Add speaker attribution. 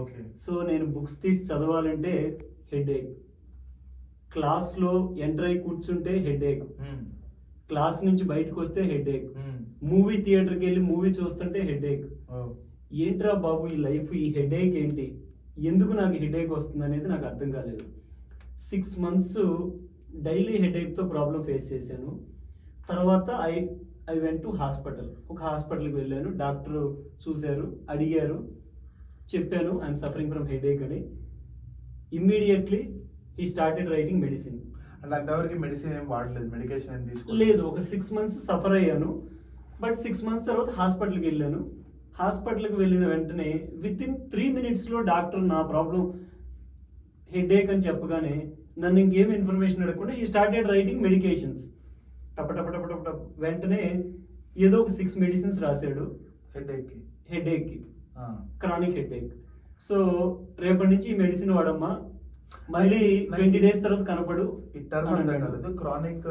Speaker 1: Okay.
Speaker 2: So నేను books తీసి చదవాలంటే హెడేక్, క్లాస్లో ఎంటర్ అయి కూర్చుంటే హెడేక్, క్లాస్ నుంచి బయటకు వస్తే హెడేక్, మూవీ థియేటర్కి వెళ్ళి మూవీ చూస్తుంటే హెడేక్. ఏంట్రా బాబు ఈ లైఫ్, ఈ హెడేక్ ఏంటి, ఎందుకు నాకు హెడేక్ వస్తుంది అనేది నాకు అర్థం కాలేదు. 6 months డైలీ హెడేక్తో ప్రాబ్లం ఫేస్ చేశాను. తర్వాత ఐ వెంట్ టు హాస్పిటల్. ఒక హాస్పిటల్కి వెళ్ళాను, డాక్టర్ చూశారు, అడిగారు, చెప్పాను ఐఎమ్ సఫరింగ్ ఫ్రమ్ హెడేక్ అని. Immediately he started writing medicine.
Speaker 1: అంటే అంతవరకు మెడిసిన్ ఏం వాడలేదు, మెడికేషన్ ఏం తీసుకోలేదు?
Speaker 2: లేదు, ఒక 6 months సఫర్ అయ్యాను. బట్ 6 months తర్వాత హాస్పిటల్కి వెళ్ళాను. హాస్పిటల్కి వెళ్ళిన వెంటనే విత్ ఇన్ 3 minutesలో డాక్టర్ నా ప్రాబ్లం హెడేక్ అని చెప్పగానే నన్ను ఇంకేం ఇన్ఫర్మేషన్ అడగకుండా ఈ స్టార్టెడ్ రైటింగ్ మెడికేషన్స్. టప వెంటనే ఏదో ఒక 6 medicines రాశాడు హెడేక్కి, క్రానిక్ హెడేక్. సో రేపటి నుంచి ఈ మెడిసిన్ వాడమ్మా, మళ్ళీ 20 days తర్వాత కనపడు.
Speaker 1: ఈ టర్మ్ అర్థం కాలేదు, క్రానిక్